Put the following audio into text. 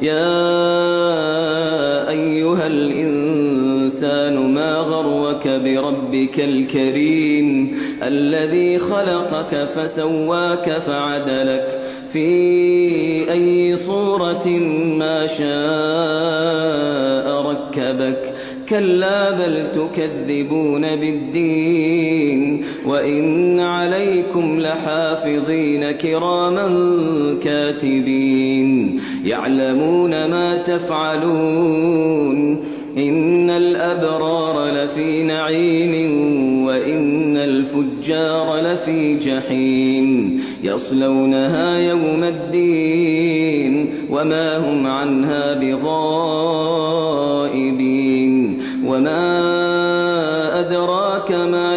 يا أيها الإنسان ما غرك بربك الكريم الذي خلقك فسواك فعدلك في أي صورة ما شاء ركبك كلا بل تكذبون بالدين وإن عليكم لحافظين كراما كاتبين يعلمون ما تفعلون إن الأبرار لفي نعيم وإن الفجار لفي جحيم يصلونها يوم الدين وما هم عنها بغائبين وما أدراك ما